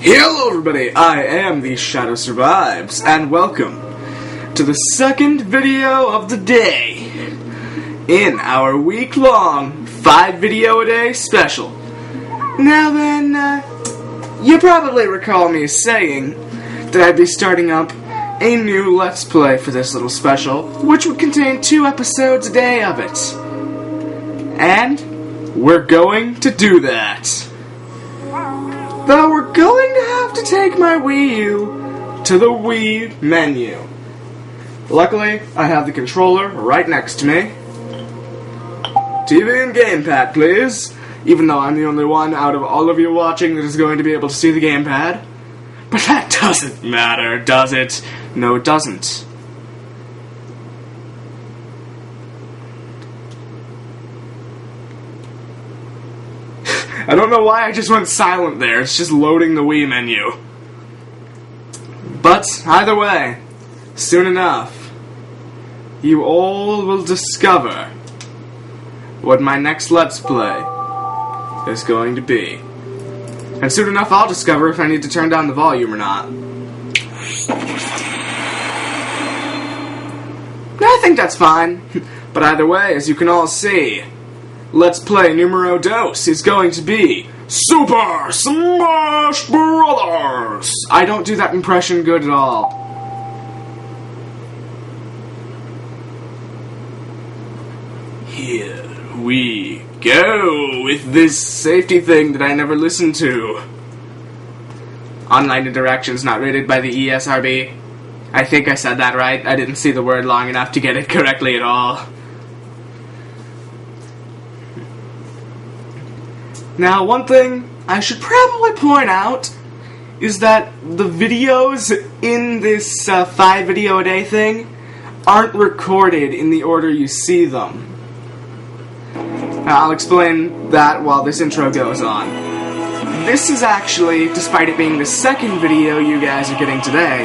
Hello everybody, I am the Shadow Survives, and welcome to the second video of the day in our week-long 5-video-a-day special. Now then, you probably recall me saying that I'd be starting up a new Let's Play for this little special, which would contain 2 episodes a day of it. And we're going to do that. Though we're going to have to take my Wii U to the Wii menu. Luckily, I have the controller right next to me. TV and gamepad, please. Even though I'm the only one out of all of you watching that is going to be able to see the gamepad. But that doesn't matter, does it? No, it doesn't. I don't know why I just went silent there. It's just loading the Wii menu. But, either way, soon enough, you all will discover what my next Let's Play is going to be. And soon enough, I'll discover if I need to turn down the volume or not. I think that's fine. But either way, as you can all see, Let's Play numero dos is going to be Super Smash Brothers! I don't do that impression good at all. Here we go with this safety thing that I never listened to. Online interactions not rated by the ESRB. I think I said that right. I didn't see the word long enough to get it correctly at all. Now, one thing I should probably point out is that the videos in this 5-video-a-day thing aren't recorded in the order you see them. Now, I'll explain that while this intro goes on. This is actually, despite it being the second video you guys are getting today,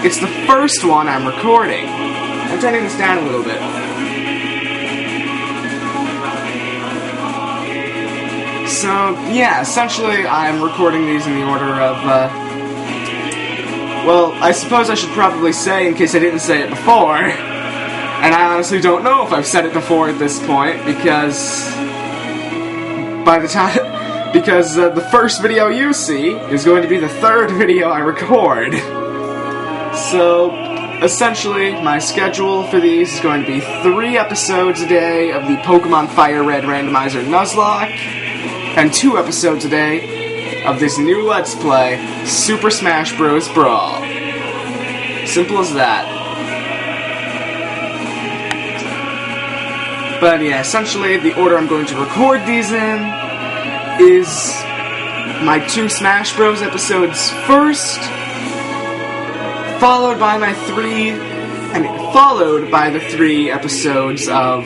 it's the first one I'm recording. I'm turning this down a little bit. So, yeah, essentially I'm recording these in the order of, well, I suppose I should probably say, in case I didn't say it before, and I honestly don't know if I've said it before at this point, because the first video you see is going to be the third video I record. So, essentially, my schedule for these is going to be 3 episodes a day of the Pokemon Fire Red Randomizer Nuzlocke, and 2 episodes a day of this new Let's Play, Super Smash Bros. Brawl. Simple as that. But yeah, essentially the order I'm going to record these in is my 2 Smash Bros. Episodes first, followed by the 3 episodes of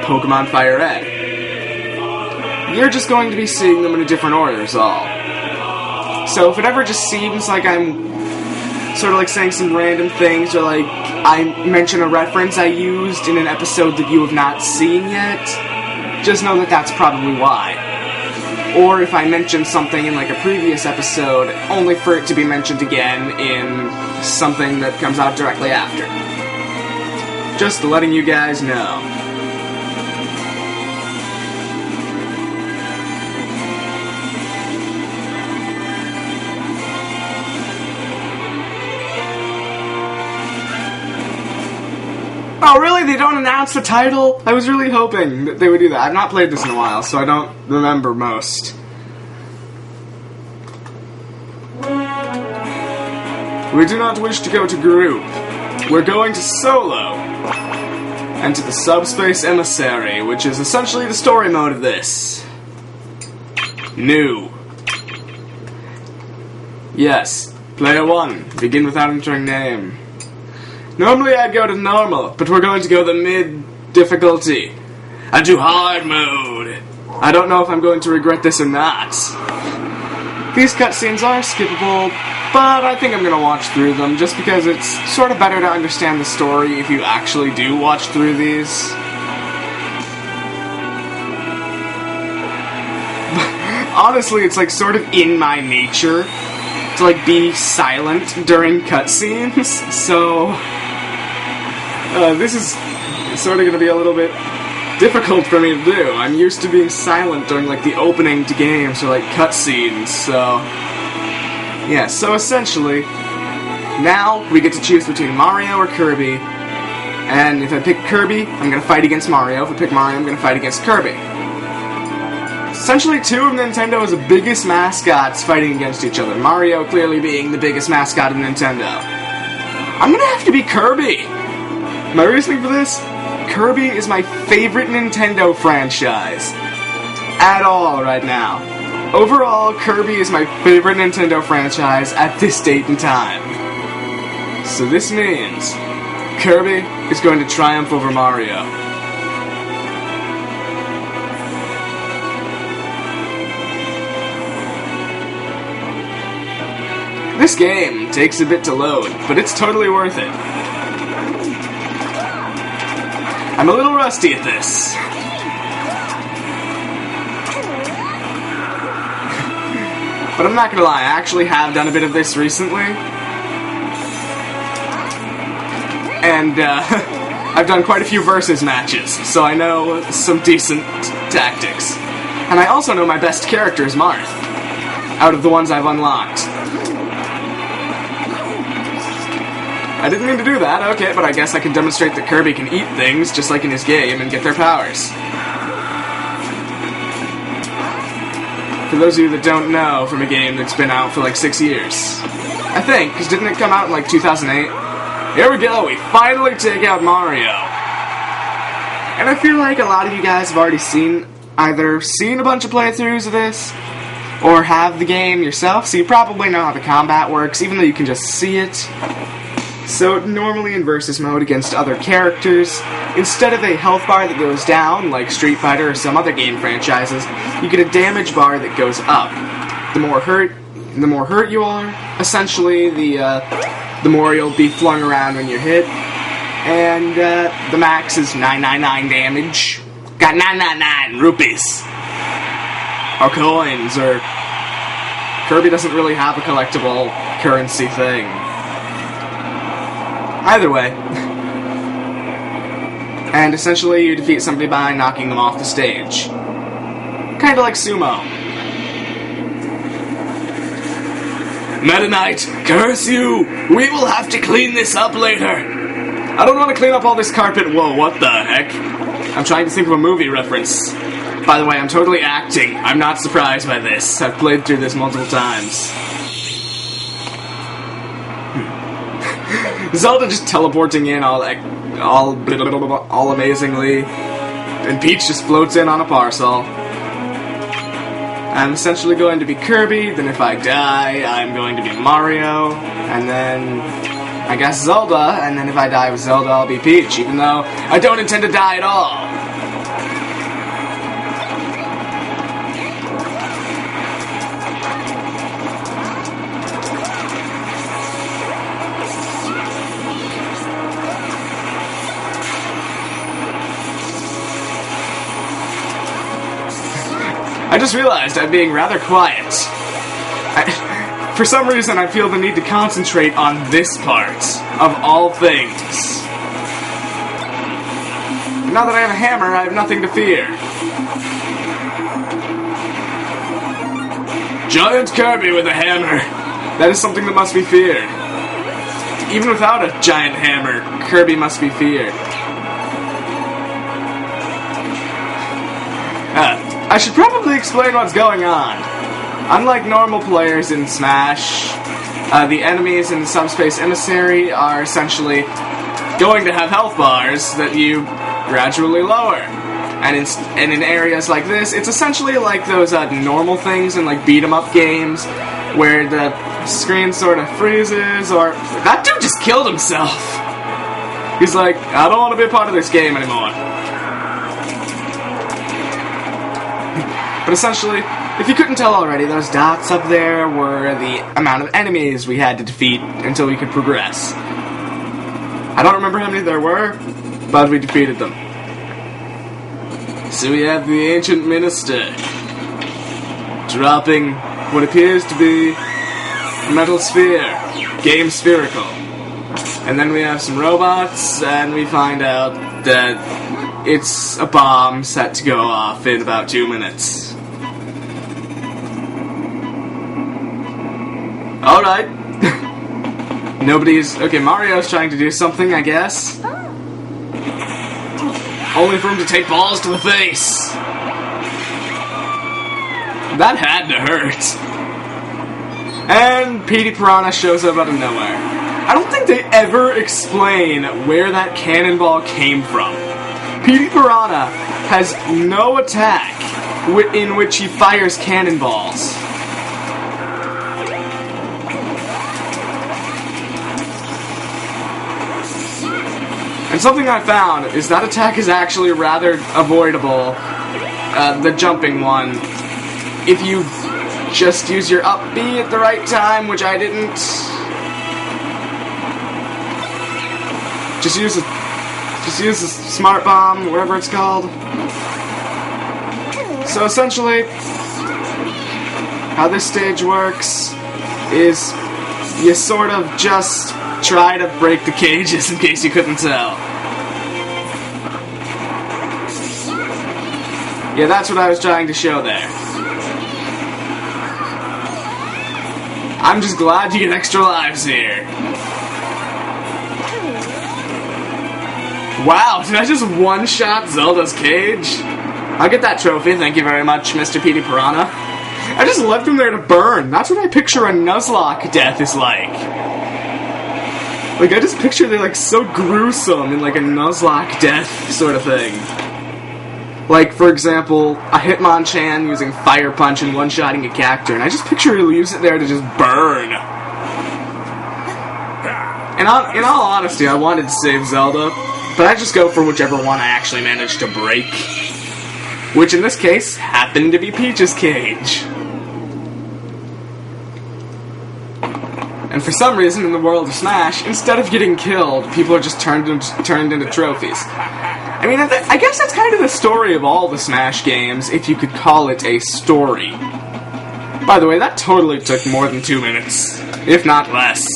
Pokemon Fire Red. You're just going to be seeing them in a different order is all. So if it ever just seems like I'm sort of like saying some random things, or like I mention a reference I used in an episode that you have not seen yet, just know that that's probably why. Or if I mention something in like a previous episode, only for it to be mentioned again in something that comes out directly after. Just letting you guys know. Oh, really? They don't announce the title? I was really hoping that they would do that. I've not played this in a while, so I don't remember most. We do not wish to go to group. We're going to solo. And to the Subspace Emissary, which is essentially the story mode of this. New. Yes. Player 1. Begin without entering name. Normally I'd go to normal, but we're going to go to mid difficulty. And to hard mode. I don't know if I'm going to regret this or not. These cutscenes are skippable, but I think I'm going to watch through them, just because it's sort of better to understand the story if you actually do watch through these. honestly, it's like sort of in my nature to like be silent during cutscenes, so this is sort of going to be a little bit difficult for me to do. I'm used to being silent during like the opening to games or like cutscenes, so yeah, so essentially now we get to choose between Mario or Kirby, and if I pick Kirby, I'm going to fight against Mario. If I pick Mario, I'm going to fight against Kirby. Essentially, two of Nintendo's biggest mascots fighting against each other. Mario clearly being the biggest mascot of Nintendo. I'm gonna have to be Kirby! My reasoning for this? Kirby is my favorite Nintendo franchise. At all right now. Overall, Kirby is my favorite Nintendo franchise at this date and time. So this means Kirby is going to triumph over Mario. This game takes a bit to load, but it's totally worth it. I'm a little rusty at this. But I'm not gonna lie, I actually have done a bit of this recently. And, I've done quite a few versus matches, so I know some decent tactics. And I also know my best character is Marth, out of the ones I've unlocked. I didn't mean to do that, okay, but I guess I can demonstrate that Kirby can eat things, just like in his game, and get their powers. For those of you that don't know, from a game that's been out for like 6 years. I think, because didn't it come out in like 2008? Here we go, we finally take out Mario. And I feel like a lot of you guys have already either seen a bunch of playthroughs of this, or have the game yourself, so you probably know how the combat works, even though you can just see it. So normally in versus mode against other characters, instead of a health bar that goes down, like Street Fighter or some other game franchises, you get a damage bar that goes up. The more hurt you are, essentially, the more you'll be flung around when you're hit. And the max is 999 damage. Got 999 rupees. Or coins, or Kirby doesn't really have a collectible currency thing. Either way. And essentially you defeat somebody by knocking them off the stage. Kinda like sumo. Meta Knight, curse you! We will have to clean this up later! I don't want to clean up all this carpet. Whoa, what the heck? I'm trying to think of a movie reference. By the way, I'm totally acting. I'm not surprised by this. I've played through this multiple times. Zelda just teleporting in all amazingly, and Peach just floats in on a parcel. I'm essentially going to be Kirby, then if I die, I'm going to be Mario, and then I guess Zelda, and then if I die with Zelda, I'll be Peach, even though I don't intend to die at all. I just realized I'm being rather quiet. For some reason, I feel the need to concentrate on this part, of all things. Now that I have a hammer, I have nothing to fear. Giant Kirby with a hammer. That is something that must be feared. Even without a giant hammer, Kirby must be feared. I should probably explain what's going on. Unlike normal players in Smash, the enemies in Subspace Emissary are essentially going to have health bars that you gradually lower. And in areas like this, it's essentially like those normal things in like beat-em-up games where the screen sort of freezes, or... That dude just killed himself! He's like, I don't want to be a part of this game anymore. But essentially, if you couldn't tell already, those dots up there were the amount of enemies we had to defeat until we could progress. I don't remember how many there were, but we defeated them. So we have the Ancient Minister, dropping what appears to be a metal sphere. Game spherical. And then we have some robots, and we find out that it's a bomb set to go off in about 2 minutes. Alright. Okay, Mario's trying to do something, I guess. Only for him to take balls to the face. That had to hurt. And Petey Piranha shows up out of nowhere. I don't think they ever explain where that cannonball came from. Petey Piranha has no attack in which he fires cannonballs. And something I found is that attack is actually rather avoidable, the jumping one, if you just use your up B at the right time, which I didn't. Just use the smart bomb, whatever it's called. So essentially, how this stage works is you sort of just try to break the cages in case you couldn't tell. Yeah, that's what I was trying to show there. I'm just glad you get extra lives here. Wow, did I just one-shot Zelda's cage? I'll get that trophy, thank you very much, Mr. Petey Piranha. I just left him there to burn. That's what I picture a Nuzlocke death is like. Like, I just picture they're, like, so gruesome in, like, a Nuzlocke death sort of thing. Like, for example, a Hitmonchan using Fire Punch and one-shotting a Cacturne, and I just picture he leaves it there to just burn. And in all honesty, I wanted to save Zelda, but I just go for whichever one I actually managed to break. Which, in this case, happened to be Peach's cage. And for some reason, in the world of Smash, instead of getting killed, people are just turned into trophies. I mean, I guess that's kind of the story of all the Smash games, if you could call it a story. By the way, that totally took more than 2 minutes, if not less.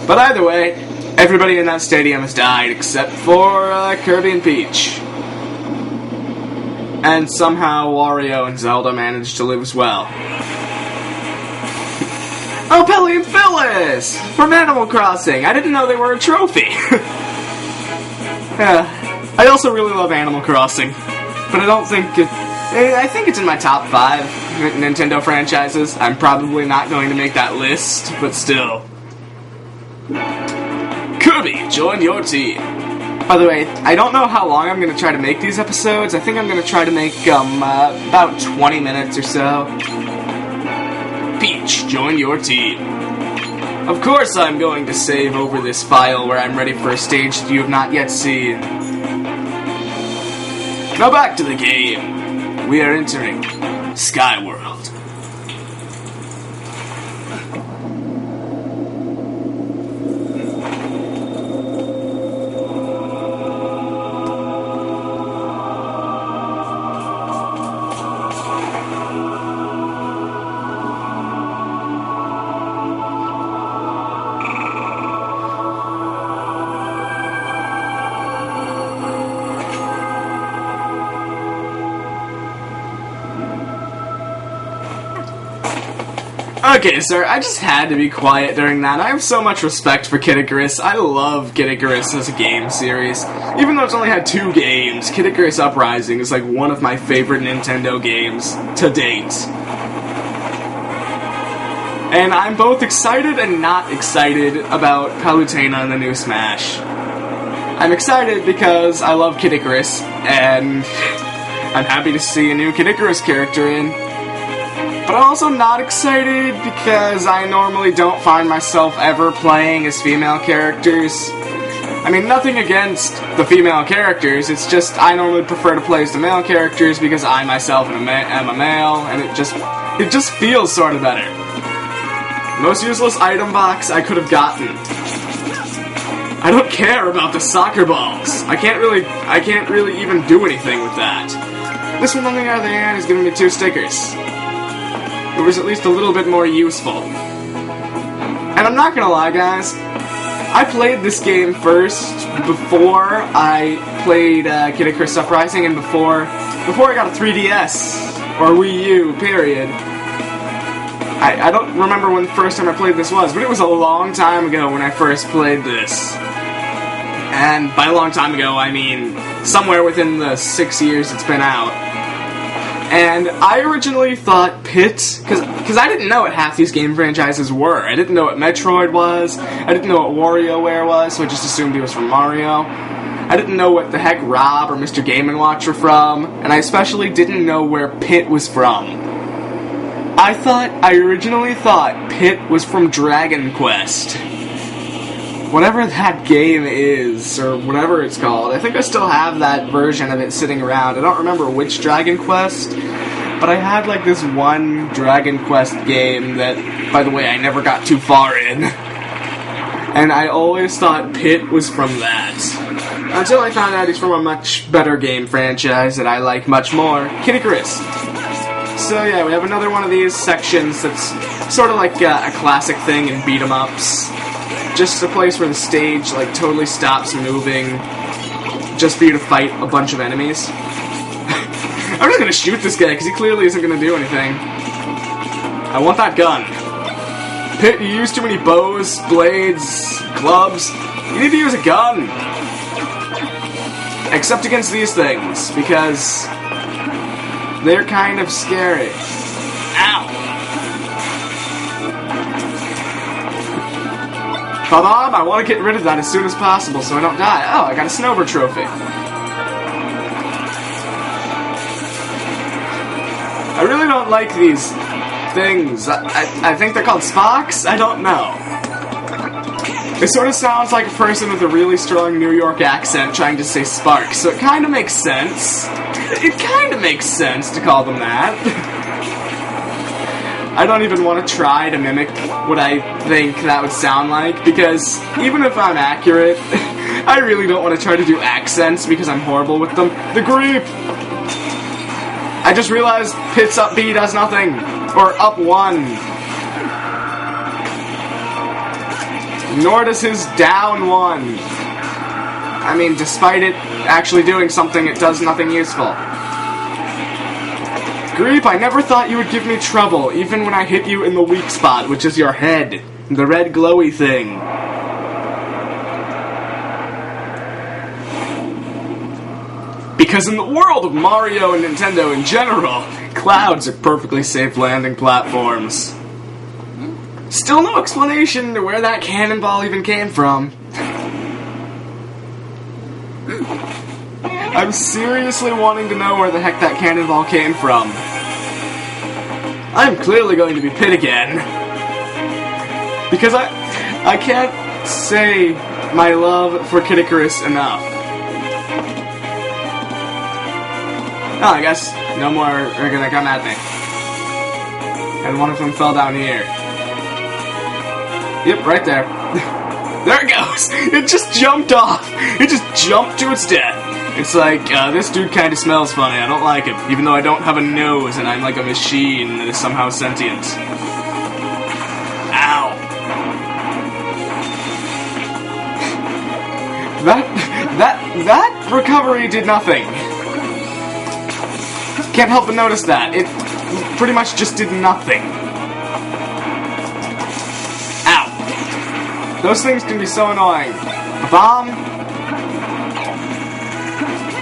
But either way, everybody in that stadium has died, except for Kirby and Peach. And somehow Wario and Zelda managed to live as well. Oh, Billy and Phyllis! From Animal Crossing! I didn't know they were a trophy! I also really love Animal Crossing, but I don't think I think it's in my top 5 Nintendo franchises. I'm probably not going to make that list, but still. Kirby, join your team! By the way, I don't know how long I'm going to try to make these episodes. I think I'm going to try to make about 20 minutes or so. Peach, join your team. Of course I'm going to save over this file where I'm ready for a stage that you have not yet seen. Now back to the game. We are entering Skyworld. Okay, sir, I just had to be quiet during that. I have so much respect for Kid Icarus. I love Kid Icarus as a game series. Even though it's only had 2 games, Kid Icarus Uprising is like one of my favorite Nintendo games to date. And I'm both excited and not excited about Palutena in the new Smash. I'm excited because I love Kid Icarus, and I'm happy to see a new Kid Icarus character in. But I'm also not excited because I normally don't find myself ever playing as female characters. I mean, nothing against the female characters, it's just I normally prefer to play as the male characters because I myself am a male, and it just feels sort of better. Most useless item box I could have gotten. I don't care about the soccer balls. I can't really even do anything with that. This one, on the other hand, is giving me 2 stickers. It was at least a little bit more useful. And I'm not gonna lie, guys, I played this game first before I played Kid Icarus Uprising and before I got a 3DS or Wii U, period. I don't remember when the first time I played this was, but it was a long time ago when I first played this. And by a long time ago, I mean somewhere within the 6 years it's been out. And I originally thought Pit, because I didn't know what half these game franchises were. I didn't know what Metroid was, I didn't know what WarioWare was, so I just assumed it was from Mario. I didn't know what the heck Rob or Mr. Game & Watch were from, and I especially didn't know where Pit was from. I originally thought Pit was from Dragon Quest. Whatever that game is, or whatever it's called. I think I still have that version of it sitting around. I don't remember which Dragon Quest, but I had like this one Dragon Quest game that, by the way, I never got too far in. And I always thought Pit was from that. Until I found out he's from a much better game franchise that I like much more, Kid Icarus. So yeah, we have another one of these sections that's sort of like a classic thing in beat-em-ups. Just a place where the stage like totally stops moving just for you to fight a bunch of enemies. I'm just gonna shoot this guy because he clearly isn't gonna do anything. I want that gun. Pit, you use too many bows, blades, clubs. You need to use a gun. Except against these things, because they're kind of scary. Ow! Mom, I want to get rid of that as soon as possible so I don't die. Oh, I got a Snowbird trophy. I really don't like these things. I think they're called Spocks? I don't know. It sort of sounds like a person with a really strong New York accent trying to say Sparks, so it kind of makes sense. It kind of makes sense to call them that. I don't even want to try to mimic what I think that would sound like, because even if I'm accurate, I really don't want to try to do accents because I'm horrible with them. The Greep! I just realized Pit's up B does nothing. Or up 1. Nor does his down 1. I mean, despite it actually doing something, it does nothing useful. Greep, I never thought you would give me trouble, even when I hit you in the weak spot, which is your head. The red glowy thing. Because in the world of Mario and Nintendo in general, clouds are perfectly safe landing platforms. Still no explanation to where that cannonball even came from. I'm seriously wanting to know where the heck that cannonball came from. I'm clearly going to be Pit again. Because I can't say my love for Kid Icarus enough. Oh, I guess no more are gonna come at me. And one of them fell down here. Yep, right there. There it goes! It just jumped off! It just jumped to its death. It's like, this dude kind of smells funny, I don't like him. Even though I don't have a nose and I'm like a machine that is somehow sentient. Ow! That recovery did nothing. Can't help but notice that. It pretty much just did nothing. Ow! Those things can be so annoying. Bomb?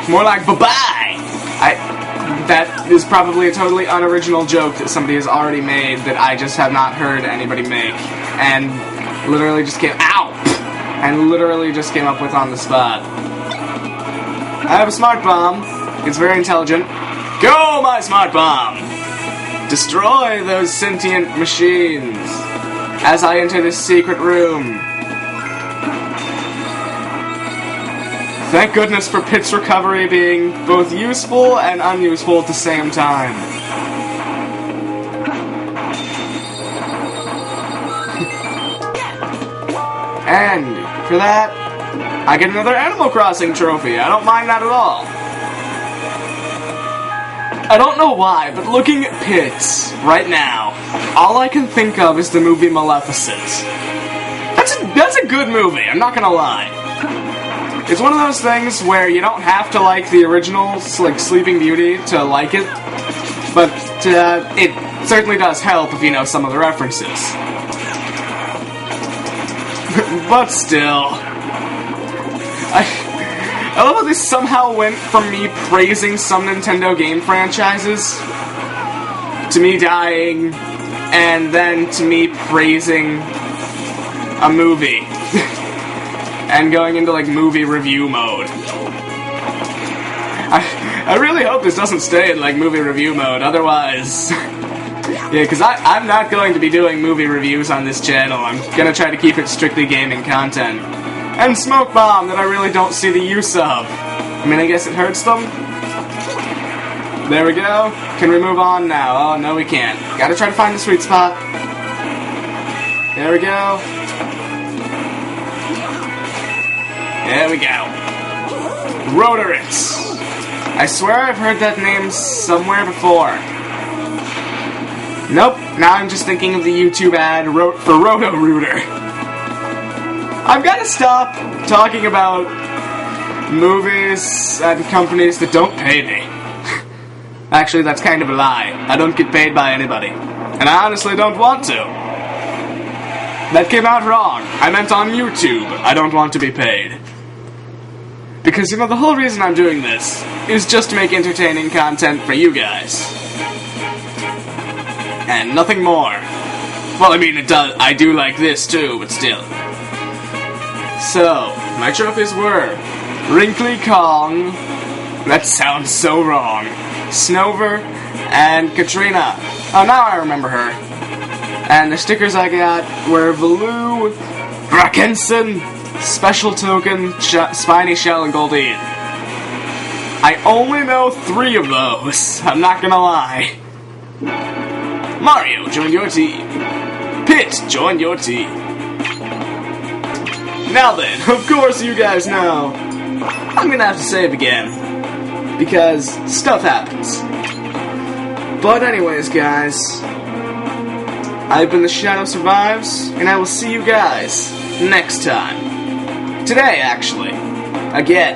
More like bye-bye! That is probably a totally unoriginal joke that somebody has already made that I just have not heard anybody make. And literally just came... Ow! And literally just came up with on the spot. I have a smart bomb. It's very intelligent. Go, my smart bomb! Destroy those sentient machines as I enter this secret room. Thank goodness for Pit's recovery being both useful and unuseful at the same time. And for that, I get another Animal Crossing trophy. I don't mind that at all. I don't know why, but looking at Pits right now, all I can think of is the movie Maleficent. That's a good movie, I'm not gonna lie. It's one of those things where you don't have to like the originals, like Sleeping Beauty, to like it, but it certainly does help if you know some of the references. But still, I love how this somehow went from me praising some Nintendo game franchises to me dying, and then to me praising a movie and going into like movie review mode. I really hope this doesn't stay in like movie review mode, otherwise yeah, because I'm not going to be doing movie reviews on this channel. I'm gonna try to keep it strictly gaming content. And Smoke Bomb that I really don't see the use of. I mean, I guess it hurts them. There we go. Can we move on now? Oh, no we can't. Gotta try to find the sweet spot. There we go. There we go. Rotorants. I swear I've heard that name somewhere before. Nope, now I'm just thinking of the YouTube ad for Roto-Rooter. I've got to stop talking about movies and companies that don't pay me. Actually, that's kind of a lie. I don't get paid by anybody. And I honestly don't want to. That came out wrong. I meant on YouTube. I don't want to be paid. Because, you know, the whole reason I'm doing this is just to make entertaining content for you guys. And nothing more. Well, I mean, I do like this too, but still. So, my trophies were Wrinkly Kong, that sounds so wrong, Snover, and Katrina. Oh, now I remember her. And the stickers I got were Valoo, Brakenson, Special Token, Spiny Shell, and Goldeen. I only know 3 of those, I'm not gonna lie. Mario, join your team. Pit, join your team. Now then, of course you guys know, I'm gonna have to save again, because stuff happens. But anyways, guys, I've been the Shadow Survives, and I will see you guys next time. Today, actually. Again,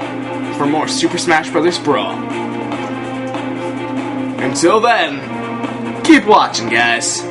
for more Super Smash Bros. Brawl. Until then, keep watching, guys.